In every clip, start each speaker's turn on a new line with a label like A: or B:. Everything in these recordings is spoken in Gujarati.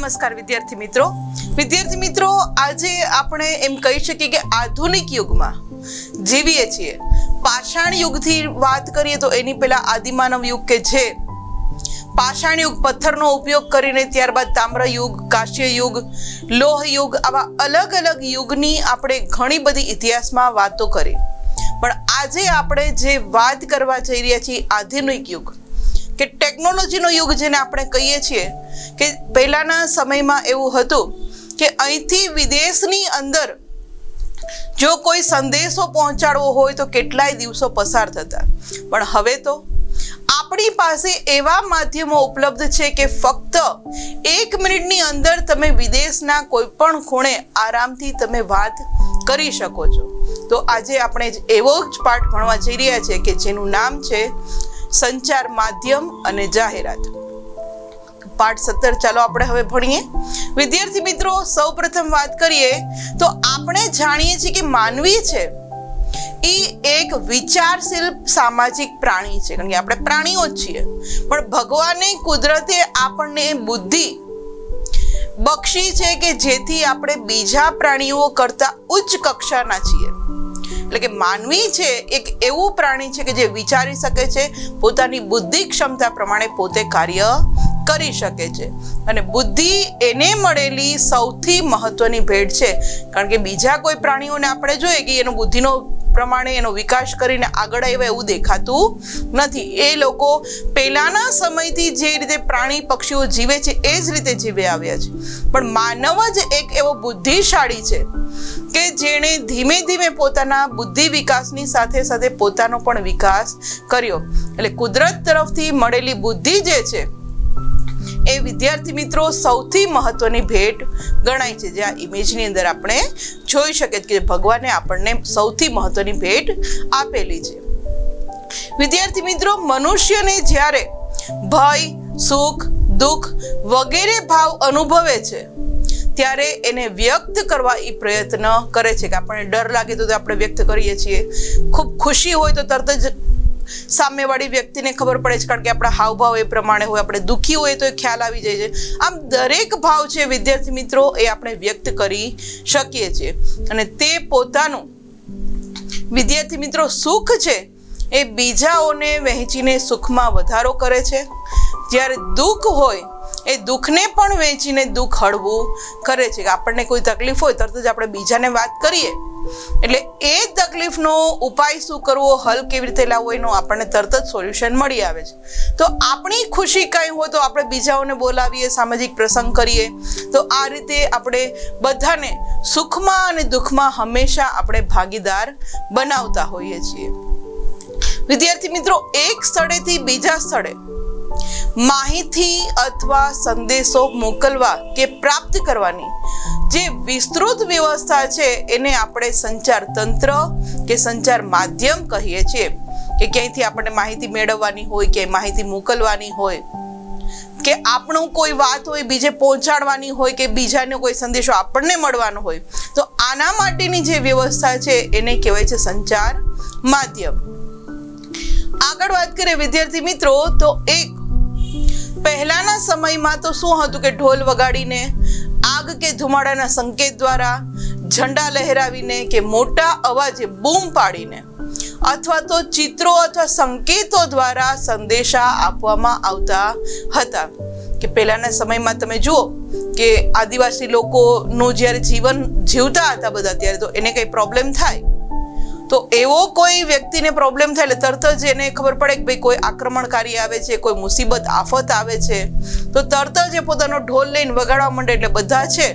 A: નમસ્કાર વિદ્યાર્થી મિત્રો આજે આપણે એમ કહી શકીએ કે આધુનિક યુગમાં જીવીએ છીએ। પાષાણ યુગથી વાત કરીએ તો એની પહેલા આદિમાનવ યુગ કે જે પાષાણ યુગ પથ્થરનો ઉપયોગ કરીને ત્યારબાદ તામ્ર યુગ, કાંસ્ય યુગ, લોહ યુગ, આવા અલગ અલગ યુગની આપણે ઘણી બધી ઇતિહાસમાં વાતો કરી। પણ આજે આપણે જે વાત કરવા જઈ રહ્યા છીએ આધુનિક યુગ કે ટેકનોલોજીનો યુગ જેને આપણે કહીએ છીએ કે પહેલાના સમયમાં એવું હતું કે અહીંથી વિદેશની અંદર જો કોઈ સંદેશો પહોંચાડવો હોય તો કેટલાય દિવસો પસાર થતા, પણ હવે તો આપણી પાસે એવા માધ્યમો ઉપલબ્ધ છે કે ફક્ત 1 મિનિટની અંદર તમે વિદેશના કોઈ પણ ખૂણે આરામથી તમે વાત કરી શકો છો। તો આજે આપણે એવો જ પાઠ ભણવા જઈ રહ્યા છીએ કે જેનું નામ છે સંચાર માધ્યમ અને જાહેરાત। પાઠ 17 ચાલો આપણે હવે ભણીએ। વિદ્યાર્થી મિત્રો, સૌપ્રથમ વાત કરીએ તો આપણે જાણીએ છીએ કે માનવી છે એ એક વિચારશીલ સામાજિક પ્રાણી છે, કારણ કે આપણે પ્રાણીઓ જ છીએ, પણ ભગવાને કુદરતે આપણને બુદ્ધિ બક્ષી છે કે જેથી આપણે બીજા પ્રાણીઓ કરતા ઉચ્ચ કક્ષાના છીએ। એટલે કે માનવી છે એક એવું પ્રાણી છે કે જે વિચારી શકે છે, પોતાની બુદ્ધિ ક્ષમતા પ્રમાણે પોતે કાર્ય કરી શકે છે, અને બુદ્ધિ એને મળેલી સૌથી મહત્વની ભેટ છે। કારણ કે બીજા કોઈ પ્રાણીઓને આપણે જોઈએ કે એનો બુદ્ધિનો પ્રમાણે એનો વિકાસ કરીને આગળ આવ્યા એવું દેખાતું નથી। એ લોકો પહેલાના સમયથી જે રીતે પ્રાણી પક્ષીઓ જીવે છે એ જ રીતે જીવે આવ્યા છે, પણ માનવ જ એક એવો બુદ્ધિશાળી છે કે જેણે ધીમે ધીમે પોતાના બુદ્ધિ વિકાસની સાથે સાથે પોતાનો પણ વિકાસ કર્યો। એટલે કુદરત તરફથી મળેલી બુદ્ધિ જે છે એ વિદ્યાર્થી મિત્રો સૌથી મહત્વની ભેટ ગણાય છે, જે આ ઇમેજની અંદર આપણે જોઈ શકીએ કે ભગવાને આપણને સૌથી મહત્વની ભેટ આપેલી છે। વિદ્યાર્થી મિત્રો, મનુષ્યને જ્યારે ભય, સુખ, દુઃખ વગેરે ભાવ અનુભવે છે ત્યારે એને વ્યક્ત કરવા એ પ્રયત્ન કરે છે કે આપણને ડર લાગે તો આપણે વ્યક્ત કરીએ છીએ, ખૂબ ખુશી હોય તો તરત જ સામેવાળી વ્યક્તિને ખબર પડે છે, કારણ કે આપણા હાવભાવ એ પ્રમાણે હોય, આપણે દુઃખી હોય તો એ ખ્યાલ આવી જાય છે। આમ દરેક ભાવ છે વિદ્યાર્થી મિત્રો એ આપણે વ્યક્ત કરી શકીએ છીએ, અને તે પોતાનું વિદ્યાર્થી મિત્રો સુખ છે એ બીજાઓને વહેંચીને સુખમાં વધારો કરે છે, જ્યારે દુઃખ હોય એ દુઃખને પણ વહેંચીને દુઃખ હળવું કરે છે। કે આપણને કોઈ તકલીફ હોય તરત જ આપણે બીજાને વાત કરીએ એટલે એ તકલીફનો ઉપાય શું કરવો, હલ કેવી રીતે લાવવો એનો આપણને તરત જ સોલ્યુશન મળી આવે છે। તો આપણી ખુશી કંઈ હોય તો આપણે બીજાઓને બોલાવીએ, સામાજિક પ્રસંગ કરીએ, તો આ રીતે આપણે બધાને સુખમાં અને દુઃખમાં હંમેશા આપણે ભાગીદાર બનાવતા હોઈએ છીએ। વિદ્યાર્થી મિત્રો, એક સ્થળેથી બીજા સ્થળે માહિતી અથવા સંદેશો મોકલવા કે પ્રાપ્ત કરવાની જે વિસ્તૃત વ્યવસ્થા છે એને આપણે સંચાર તંત્ર કે સંચાર માધ્યમ કહીએ છીએ। કે ક્યાંયથી આપણને માહિતી મેળવવાની હોય, કે માહિતી મોકલવાની હોય, કે આપણું કોઈ વાત હોય બીજે પહોંચાડવાની હોય, કે બીજાને કોઈ સંદેશો આપણને મળવાનો હોય, તો આના માટેની જે વ્યવસ્થા છે એને કહેવાય છે સંચાર માધ્યમ। આગળ વાત કરીએ વિદ્યાર્થી મિત્રો તો પહેલાના સમયમાં તો શું હતું કે ઢોલ વગાડીને, આગ કે ધુમાડાના સંકેત દ્વારા, ઝંડા લહેરાવીને કે મોટા અવાજે બૂમ પાડીને અથવા તો ચિત્રો અથવા સંકેતો દ્વારા સંદેશા આપવામાં આવતા હતા। કે પહેલાના સમયમાં તમે જુઓ કે આદિવાસી લોકોનું જ્યારે જીવન જીવતા હતા બધા, ત્યારે તો એને કંઈ પ્રોબ્લેમ થાય તો એવો કોઈ વ્યક્તિને પ્રોબ્લેમ થાય એટલે તરત જ એને ખબર પડે કે ભાઈ કોઈ આક્રમણકારી આવે છે, કોઈ મુસીબત આફત આવે છે, તો તરત જ એ પોતાનો ઢોલ લઈને વગાડવા માંડે, એટલે બધા છે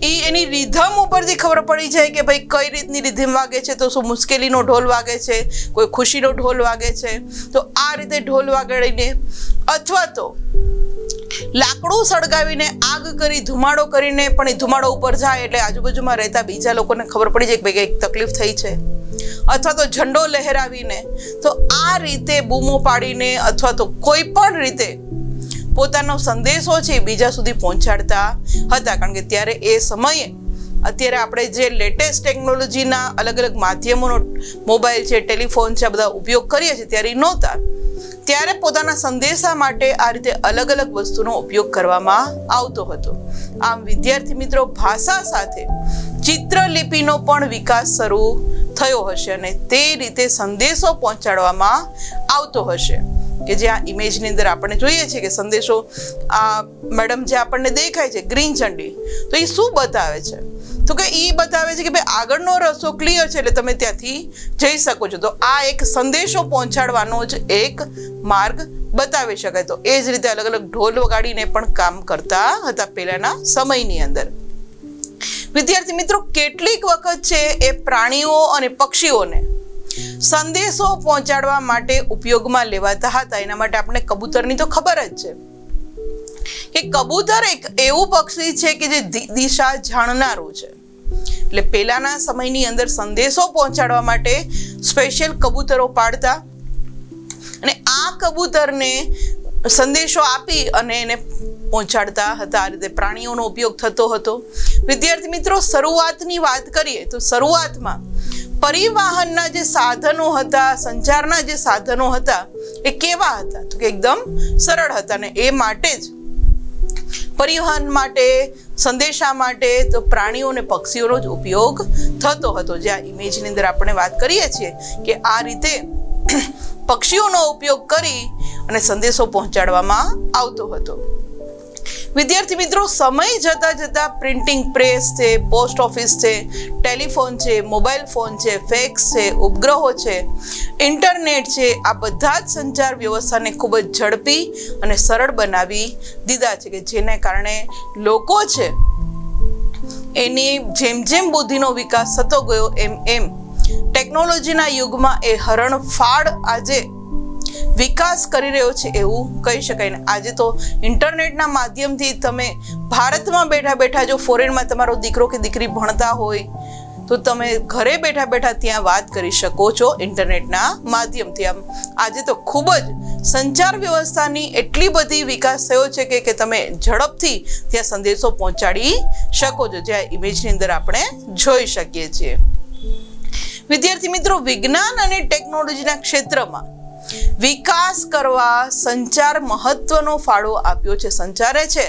A: એ એની રિધમ ઉપરથી ખબર પડી જાય કે ભાઈ કઈ રીતની રિધમ વાગે છે, તો શું મુશ્કેલીનો ઢોલ વાગે છે, કોઈ ખુશીનો ઢોલ વાગે છે, તો આ રીતે ઢોલ વગાડીને અથવા તો લાકડું સળગાવીને આગ કરી ધુમાડો કરીને પણ એ ધુમાડો ઉપર જાય એટલે આજુબાજુમાં રહેતા બીજા લોકોને ખબર પડી જાય કે ભાઈ કંઈક તકલીફ થઈ છે, અથવા તો ઝંડો લહેરાવીને, તો આ રીતે બૂમો પાડીને અથવા તો કોઈ પણ રીતે પોતાનો સંદેશો છે બીજા સુધી પહોંચાડતા હતા। કારણ કે ત્યારે એ સમયે અત્યારે આપણે જે લેટેસ્ટ ટેકનોલોજીના અલગ અલગ માધ્યમોનો મોબાઈલ છે, ટેલિફોન છે, આ બધા ઉપયોગ કરીએ છીએ ત્યારે નહોતા। ત્યારે પોતાના સંદેશા માટે આ રીતે અલગ અલગ વસ્તુનો ઉપયોગ કરવામાં આવતો હતો. આમ વિદ્યાર્થી મિત્રો, ભાષા સાથે ચિત્રલિપિનો પણ વિકાસ શરૂ થયો હશે અને તે રીતે સંદેશો પહોંચાડવામાં આવતો હશે કે જે આ ઇમેજની અંદર આપણે જોઈએ છીએ કે સંદેશો આ મેડમ જે આપણને દેખાય છે ગ્રીન ઝંડી, તો એ શું બતાવે છે? તો કે એ બતાવે છે કે ભાઈ આગળનો રસ્તો ક્લિયર છે એટલે તમે ત્યાંથી જઈ શકો છો. તો આ એક સંદેશો પહોંચાડવાનો જ એક માર્ગ બતાવી શકાય. તો એ જ રીતે અલગ અલગ ઢોલ વગાડીને પણ કામ કરતા હતા પહેલાના સમયની અંદર. વિદ્યાર્થી મિત્રો, કેટલીક વખત છે એ પ્રાણીઓ અને પક્ષીઓને સંદેશો પહોંચાડવા માટે ઉપયોગમાં લેવાતા હતા. એના માટે આપણે કબૂતરની તો ખબર જ છે કે કબૂતર એક એવું પક્ષી છે કે જે દિશા જાણનારું છે. એટલે પહેલાના સમયની અંદર સંદેશો પહોંચાડવા માટે સ્પેશિયલ કબૂતરો પાડતા અને આ કબૂતરને સંદેશો આપી અને એને પહોંચાડતા હતા. આ રીતે પ્રાણીઓનો ઉપયોગ થતો હતો. વિદ્યાર્થી મિત્રો, શરૂઆતની વાત કરીએ તો શરૂઆતમાં પરિવહનના જે સાધનો હતા, સંચારના જે સાધનો હતા, એ કેવા હતા? તો કે એકદમ સરળ હતા અને એ માટે જ પરિવહન માટે, સંદેશા માટે તો પ્રાણીઓ અને પક્ષીઓનો જ ઉપયોગ થતો હતો. જે આ ઇમેજની અંદર આપણે વાત કરીએ છીએ કે આ રીતે પક્ષીઓનો ઉપયોગ કરી અને સંદેશો પહોંચાડવામાં આવતો હતો. વિદ્યાર્થી મિત્રો, સમય જતા જતા પ્રિન્ટિંગ પ્રેસ છે, પોસ્ટ ઓફિસ છે, ટેલિફોન છે, મોબાઈલ ફોન છે, ફેક્સ છે, ઉપગ્રહો છે, ઇન્ટરનેટ છે, આ બધા જ સંચાર વ્યવસ્થાને ખૂબ જ ઝડપી અને સરળ બનાવી દીધા છે કે જેને કારણે લોકો છે એની જેમ જેમ બુદ્ધિનો વિકાસ થતો ગયો એમ એમ ટેકનોલોજીના યુગમાં એ હરણફાળ આજે વિકાસ કરી રહ્યો છે એવું કહી શકાય. ને આજે તો ઇન્ટરનેટના માધ્યમથી તમે ભારતમાં બેઠા બેઠા જો ફોરેનમાં તમારો દીકરો કે દીકરી ભણતા હોય તો તમે ઘરે બેઠા બેઠા ત્યાં વાત કરી શકો છો ઇન્ટરનેટના માધ્યમથી. આમ આજે તો ખૂબ જ સંચાર વ્યવસ્થાની એટલી બધી વિકાસ થયો છે કે તમે ઝડપથી ત્યાં સંદેશો પહોંચાડી શકો છો, જે આ ઇમેજની અંદર આપણે જોઈ શકીએ છીએ. વિદ્યાર્થી મિત્રો, વિજ્ઞાન અને ટેકનોલોજીના ક્ષેત્રમાં વિકાસ કરવા સંચાર મહત્વનો ફાળો આપ્યો છે. સંચારે છે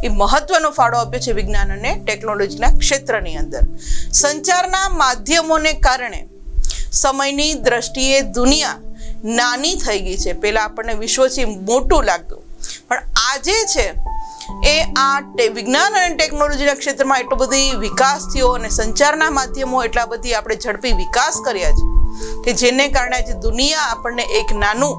A: એ મહત્વનો ફાળો આપ્યો છે વિજ્ઞાન અને ટેકનોલોજીના ક્ષેત્રની અંદર. સંચારના માધ્યમોને કારણે સમયની દ્રષ્ટિએ દુનિયા નાની થઈ ગઈ છે. પહેલા આપણને વિશ્વથી મોટું લાગતું, પણ આજે છે એ આ વિજ્ઞાન અને ટેકનોલોજીના ક્ષેત્રમાં એટલો બધી વિકાસ થયો અને સંચારના માધ્યમો એટલા બધી આપણે ઝડપી વિકાસ કર્યા છે કે જેને કારણે આજે દુનિયા આપણને એક નાનું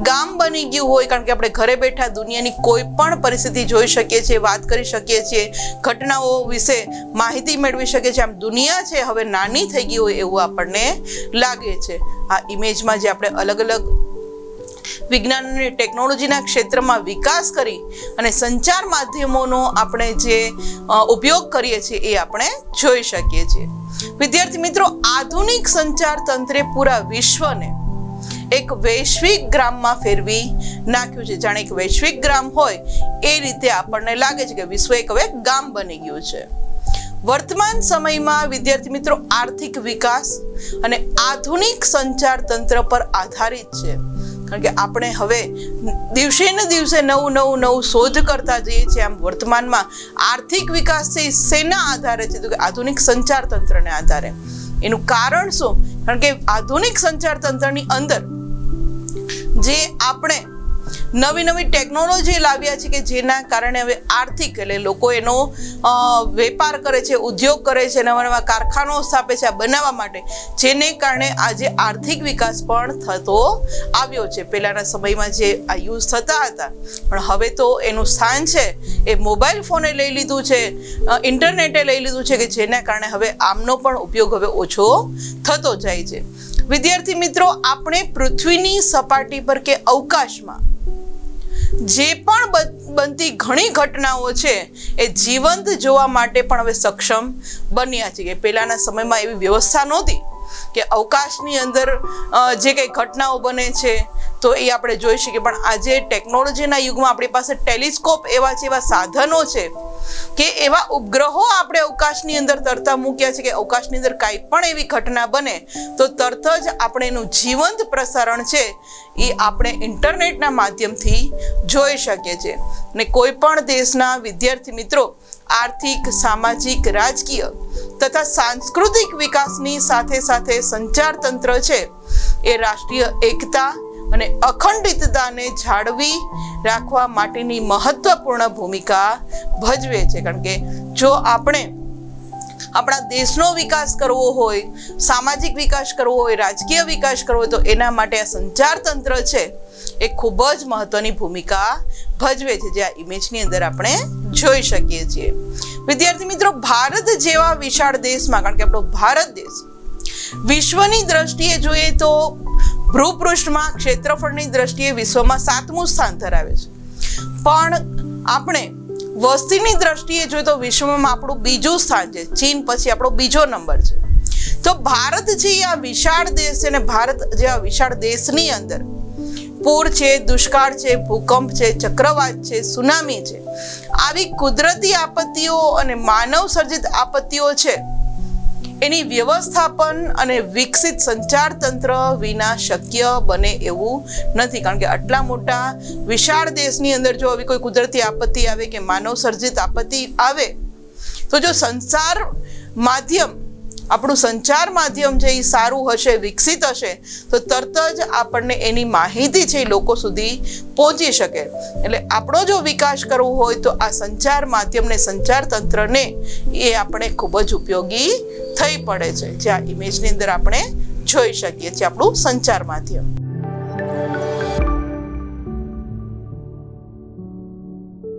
A: ગામ બની ગયું હોય. કારણ કે આપણે ઘરે બેઠા દુનિયાની કોઈ પણ પરિસ્થિતિ જોઈ શકીએ છીએ, વાત કરી શકીએ છીએ, ઘટનાઓ વિશે માહિતી મેળવી શકીએ છીએ. આમ દુનિયા છે હવે નાની થઈ ગઈ હોય એવું આપણને લાગે છે. આ ઇમેજમાં જે આપણે અલગ અલગ વિજ્ઞાન અને ટેકનોલોજીના ક્ષેત્રમાં વિકાસ કરી અને સંચાર માધ્યમોનો આપણે જે ઉપયોગ કરીએ છીએ એ આપણે જોઈ શકીએ છીએ. વિદ્યાર્થી મિત્રો, આધુનિક સંચાર તંત્રે પૂરા વિશ્વને એક વૈશ્વિક ગ્રામમાં ફેરવી નાખ્યું છે. જાણે એક વૈશ્વિક ગ્રામ હોય એ રીતે આપણને લાગે છે કે વિશ્વ એક હવે ગામ બની ગયું છે. વર્તમાન સમયમાં વિદ્યાર્થી મિત્રો, આર્થિક વિકાસ અને આધુનિક સંચાર તંત્ર પર આધારિત છે. કારણ કે આપણે હવે દિવસે ને દિવસે નવું શોધ કરતા જઈએ છીએ. આમ વર્તમાનમાં આર્થિક વિકાસ છે શેના આધારે છે? તો કે આધુનિક સંચાર તંત્રને આધારે. એનું કારણ શું? કારણ કે આધુનિક સંચાર તંત્રની અંદર જે આપણે નવી ટેકનોલોજી લાવ્યા છે કે જેના કારણે હવે આર્થિક એટલે લોકો એનો વેપાર કરે છે, ઉદ્યોગ કરે છે, નવા નવા કારખાનાઓ સ્થાપે છે આ બનાવવા માટે, જેને કારણે આજે આર્થિક વિકાસ પણ થતો આવ્યો છે. પહેલાના સમયમાં જે આ યુઝ થતા હતા પણ હવે તો એનું સ્થાન છે એ મોબાઈલ ફોને લઈ લીધું છે, ઇન્ટરનેટે લઈ લીધું છે કે જેના કારણે હવે આમનો પણ ઉપયોગ હવે ઓછો થતો જાય છે. વિદ્યાર્થી મિત્રો, આપણે પૃથ્વીની સપાટી પર કે અવકાશમાં જે પણ બનતી ઘણી ઘટનાઓ છે એ જીવંત જોવા માટે પણ હવે સક્ષમ બન્યા છે. કે પહેલાના સમયમાં એવી વ્યવસ્થા નહોતી કે અવકાશની અંદર જે કંઈ ઘટનાઓ બને છે તો એ આપણે જોઈ શકીએ. પણ આજે ટેકનોલોજીના યુગમાં આપણી પાસે ટેલિસ્કોપ એવા છે, એવા સાધનો છે કે એવા ઉપગ્રહો આપણે અવકાશની અંદર તરતા મૂક્યા છે કે અવકાશની અંદર કાંઈ પણ એવી ઘટના બને તો તરત જ આપણે એનું જીવંત પ્રસારણ છે એ આપણે ઇન્ટરનેટના માધ્યમથી જોઈ શકીએ છીએ. ને કોઈ પણ દેશના વિદ્યાર્થી મિત્રો આર્થિક, સામાજિક, રાજકીય તથા સાંસ્કૃતિક વિકાસની સાથે સાથે સંચાર તંત્ર છે એ રાષ્ટ્રીય એકતા અને અખંડિતતાને જાળવી રાખવા માટેની મહત્વપૂર્ણ ભૂમિકા ભજવે છે. કારણ કે જો આપણે આપણા દેશનો વિકાસ કરવો હોય, સામાજિક વિકાસ કરવો હોય, રાજકીય વિકાસ કરવો હોય તો એના માટે આ સંચાર તંત્ર છે એ ખૂબ જ મહત્વની ભૂમિકા ભજવે છે, જે આ ઇમેજની અંદર આપણે જોઈ શકીએ છીએ. વિદ્યાર્થી મિત્રો, ભારત જેવા વિશાળ દેશમાં, કારણ કે આપણો ભારત દેશ વિશ્વની દ્રષ્ટિએ જોઈએ તો ભૂપૃષ્ઠમાં ક્ષેત્રફળની દ્રષ્ટિએ વિશ્વમાં 7મું સ્થાન ધરાવે છે, પણ આપણે વસ્તીની દ્રષ્ટિએ જોઈએ તો વિશ્વમાં આપણું બીજું સ્થાન છે. ચીન પછી આપણો બીજો નંબર છે. તો ભારત છે આ વિશાળ દેશ છે, અને ભારત જેવા વિશાળ દેશની અંદર પૂર છે, દુષ્કાળ છે, ભૂકંપ છે, ચક્રવાત છે, સુનામી છે, આવી કુદરતી આપત્તિઓ અને માનવ સર્જિત આપત્તિઓ છે એની વ્યવસ્થાપન અને વિકસિત સંચાર તંત્ર વિના શક્ય બને એવું નથી. કારણ કે આટલા મોટા વિશાળ દેશની અંદર જો આવી કોઈ કુદરતી આપત્તિ આવે કે માનવ સર્જિત આપત્તિ આવે તો જો સંચાર માધ્યમ, આપણું સંચાર માધ્યમ છે એ સારું હશે, વિકસિત હશે તો તરત જ આપણને એની માહિતી છે એ લોકો સુધી પહોંચી શકે. એટલે આપણો જો વિકાસ કરવો હોય તો આ સંચાર માધ્યમને, સંચાર તંત્રને એ આપણે ખૂબ જ ઉપયોગી થઈ પડે છે, જે આ ઇમેજની અંદર આપણે જોઈ શકીએ છીએ આપણું સંચાર માધ્યમ.